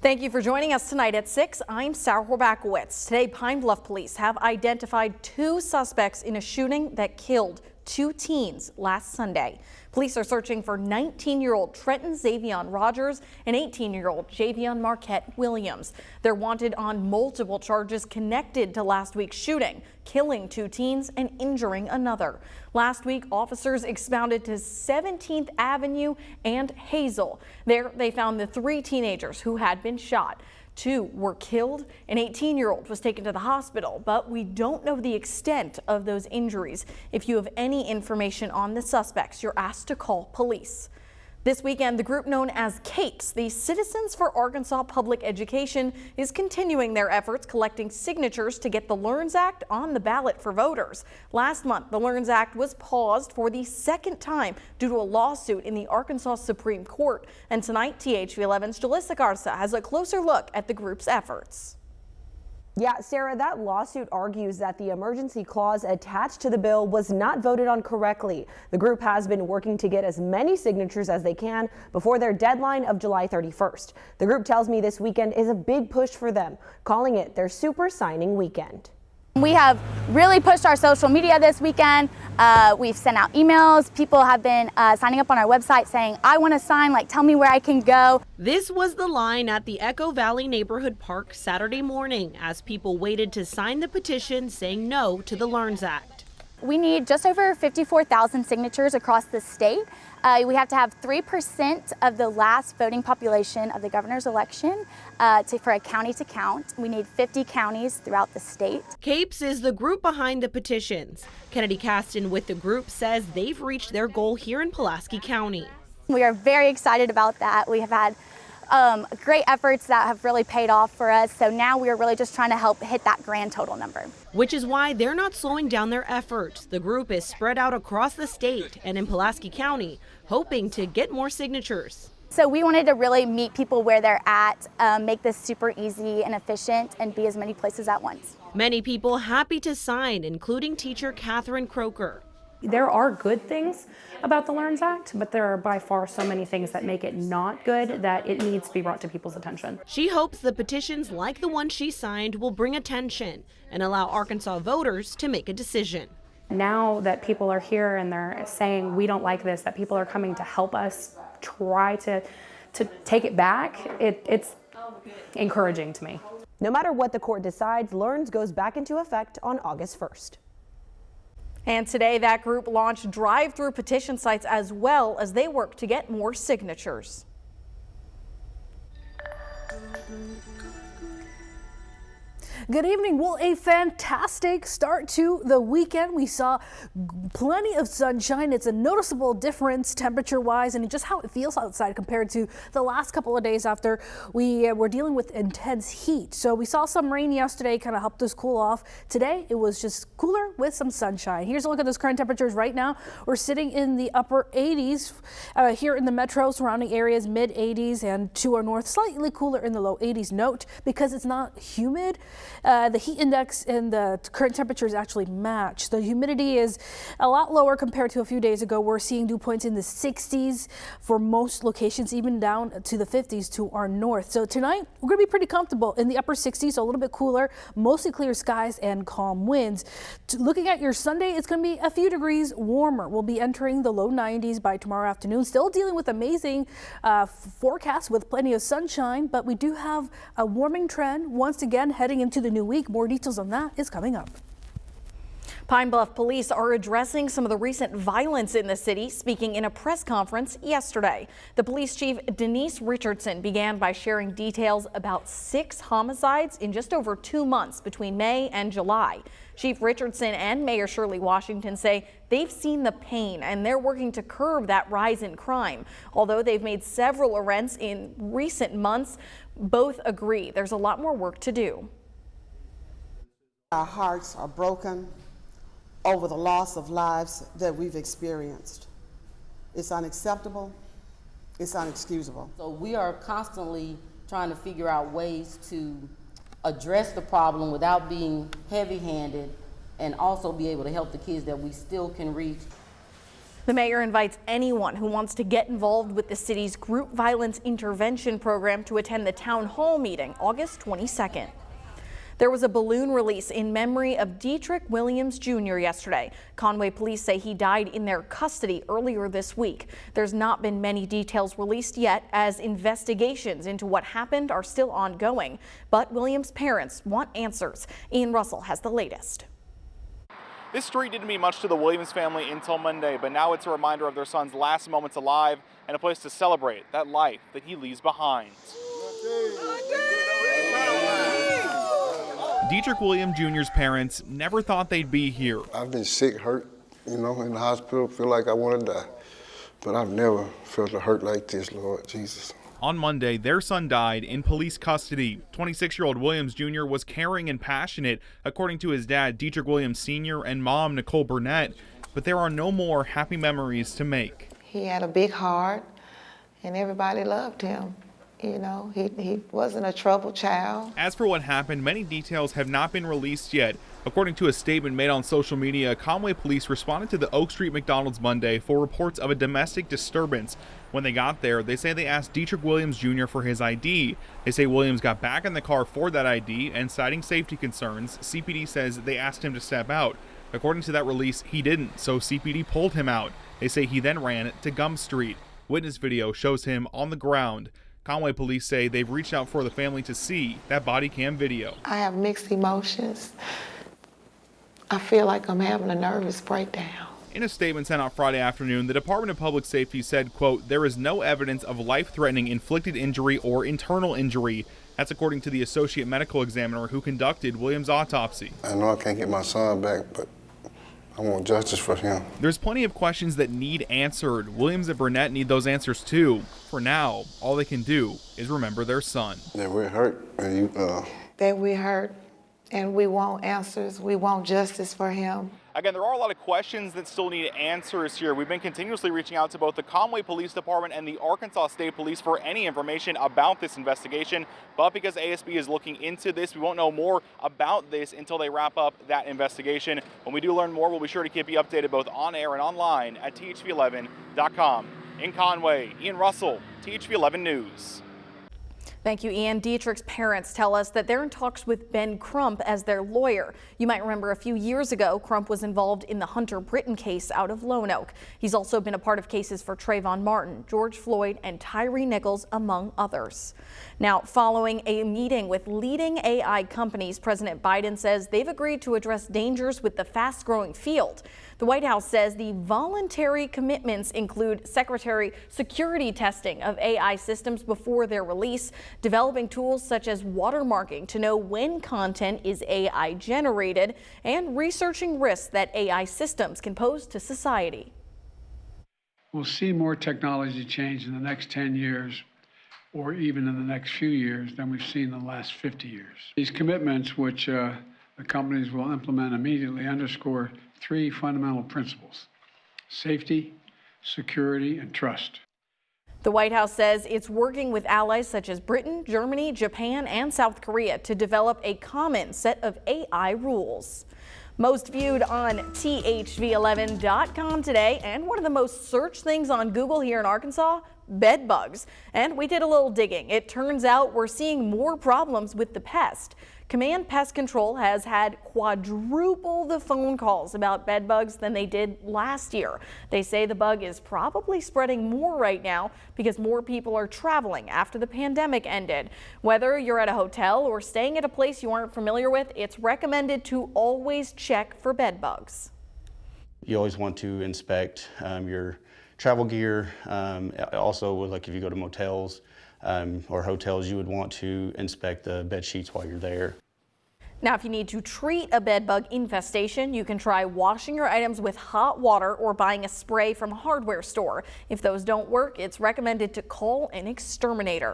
Thank you for joining us tonight at 6. I'm Sarah Horbacewicz. Today, Pine Bluff police have identified 2 suspects in a shooting that killed 2 teens last Sunday. Police are searching for 19-year-old Trenton Xavion Rogers and 18-year-old Javion Marquette Williams. They're wanted on multiple charges connected to last week's shooting, killing 2 teens and injuring another. Last week, officers expounded to 17th Avenue and Hazel. There, they found the 3 teenagers who had been shot. 2 were killed. An 18-year-old was taken to the hospital, but we don't know the extent of those injuries. If you have any information on the suspects, you're asked to call police. This weekend, the group known as CAPES, the Citizens for Arkansas Public Education, is continuing their efforts collecting signatures to get the LEARNS Act on the ballot for voters. Last month, the LEARNS Act was paused for the 2nd time due to a lawsuit in the Arkansas Supreme Court. And tonight, THV11's Jalissa Garza has a closer look at the group's efforts. Yeah, Sarah, that lawsuit argues that the emergency clause attached to the bill was not voted on correctly. The group has been working to get as many signatures as they can before their deadline of July 31st. The group tells me this weekend is a big push for them, calling it their super signing weekend. We have really pushed our social media this weekend. We've sent out emails. People have been signing up on our website saying, I want to sign, like, tell me where I can go. This was the line at the Echo Valley Neighborhood Park Saturday morning as people waited to sign the petition saying no to the LEARNS Act. We need just over 54,000 signatures across the state. We have to have 3% of the last voting population of the governor's election for a county to count. We need 50 counties throughout the state. CAPES is the group behind the petitions. Kennedy Caston with the group says they've reached their goal here in Pulaski County. We are very excited about that. We have had great efforts that have really paid off for us. So now we are really just trying to help hit that grand total number. Which is why they're not slowing down their efforts. The group is spread out across the state and in Pulaski County, hoping to get more signatures. So we wanted to really meet people where they're at, make this super easy and efficient, and be as many places at once. Many people happy to sign, including teacher Catherine Croker. There are good things about the LEARNS Act, but there are by far so many things that make it not good that it needs to be brought to people's attention. She hopes the petitions like the one she signed will bring attention and allow Arkansas voters to make a decision. Now that people are here and they're saying we don't like this, that people are coming to help us try to take it back, it's encouraging to me. No matter what the court decides, LEARNS goes back into effect on August 1st. And today, that group launched drive-through petition sites as well as they work to get more signatures. Good evening. Well, a fantastic start to the weekend. We saw plenty of sunshine. It's a noticeable difference temperature-wise and just how it feels outside compared to the last couple of days after we were dealing with intense heat. So we saw some rain yesterday, kind of helped us cool off. Today, it was just cooler with some sunshine. Here's a look at those current temperatures right now. We're sitting in the upper 80s here in the metro surrounding areas, mid 80s, and to our north, slightly cooler in the low 80s. Note, because it's not humid, the heat index and the current temperatures actually match. The humidity is a lot lower compared to a few days ago. We're seeing dew points in the 60s for most locations, even down to the 50s to our north. So tonight, we're going to be pretty comfortable in the upper 60s, so a little bit cooler, mostly clear skies and calm winds. Looking at your Sunday, it's going to be a few degrees warmer. We'll be entering the low 90s by tomorrow afternoon. Still dealing with amazing forecast with plenty of sunshine, but we do have a warming trend once again heading into the new week. More details on that is coming up. Pine Bluff police are addressing some of the recent violence in the city, speaking in a press conference yesterday. The police chief, Denise Richardson, began by sharing details about 6 homicides in just over 2 months between May and July. Chief Richardson and Mayor Shirley Washington say they've seen the pain and they're working to curb that rise in crime. Although they've made several arrests in recent months, both agree there's a lot more work to do. Our hearts are broken over the loss of lives that we've experienced. It's unacceptable. It's unexcusable. So we are constantly trying to figure out ways to address the problem without being heavy-handed and also be able to help the kids that we still can reach. The mayor invites anyone who wants to get involved with the city's group violence intervention program to attend the town hall meeting August 22nd. There was a balloon release in memory of Dietrich Williams Jr. yesterday. Conway police say he died in their custody earlier this week. There's not been many details released yet, as investigations into what happened are still ongoing. But Williams' parents want answers. Ian Russell has the latest. This street didn't mean much to the Williams family until Monday, but now it's a reminder of their son's last moments alive and a place to celebrate that life that he leaves behind. Dietrich Williams Jr.'s parents never thought they'd be here. I've been sick, hurt, in the hospital, feel like I want to die. But I've never felt a hurt like this, Lord Jesus. On Monday, their son died in police custody. 26-year-old Williams Jr. was caring and passionate, according to his dad, Dietrich Williams Sr., and mom, Nicole Burnett. But there are no more happy memories to make. He had a big heart, and everybody loved him. He wasn't a troubled child. As for what happened, many details have not been released yet. According to a statement made on social media, Conway police responded to the Oak Street McDonald's Monday for reports of a domestic disturbance. When they got there, they say they asked Dietrich Williams Jr. for his ID. They say Williams got back in the car for that ID, and citing safety concerns, CPD says they asked him to step out. According to that release, he didn't, so CPD pulled him out. They say he then ran to Gum Street. Witness video shows him on the ground. Conway police say they've reached out for the family to see that body cam video. I have mixed emotions. I feel like I'm having a nervous breakdown. In a statement sent out Friday afternoon, the Department of Public Safety said, quote, "There is no evidence of life-threatening inflicted injury or internal injury." That's according to the associate medical examiner who conducted Williams' autopsy. I know I can't get my son back, but I want justice for him. There's plenty of questions that need answered. Williams and Burnett need those answers too. For now, all they can do is remember their son. That we're hurt, and That we hurt, and we want answers. We want justice for him. Again, there are a lot of questions that still need answers here. We've been continuously reaching out to both the Conway Police Department and the Arkansas State Police for any information about this investigation. But because ASB is looking into this, we won't know more about this until they wrap up that investigation. When we do learn more, we'll be sure to keep you updated both on air and online at THV11.com. In Conway, Ian Russell, THV11 News. Thank you, Ian. Dietrich's parents tell us that they're in talks with Ben Crump as their lawyer. You might remember a few years ago, Crump was involved in the Hunter Britton case out of Lone Oak. He's also been a part of cases for Trayvon Martin, George Floyd, and Tyree Nichols, among others. Now, following a meeting with leading AI companies, President Biden says they've agreed to address dangers with the fast-growing field. The White House says the voluntary commitments include security testing of AI systems before their release, developing tools such as watermarking to know when content is AI generated, and researching risks that AI systems can pose to society. We'll see more technology change in the next 10 years, or even in the next few years, than we've seen in the last 50 years. These commitments, which the companies will implement immediately, underscore three fundamental principles: safety, security, and trust. The White House says it's working with allies such as Britain, Germany, Japan, and South Korea to develop a common set of AI rules. Most viewed on THV11.com today, and one of the most searched things on Google here in Arkansas, bed bugs. And we did a little digging. It turns out we're seeing more problems with the pest. Command Pest Control has had quadruple the phone calls about bed bugs than they did last year. They say the bug is probably spreading more right now because more people are traveling after the pandemic ended. Whether you're at a hotel or staying at a place you aren't familiar with, it's recommended to always check for bed bugs. You always want to inspect your travel gear. Also, like if you go to motels or hotels, you would want to inspect the bed sheets while you're there. Now, if you need to treat a bed bug infestation, you can try washing your items with hot water or buying a spray from a hardware store. If those don't work, it's recommended to call an exterminator.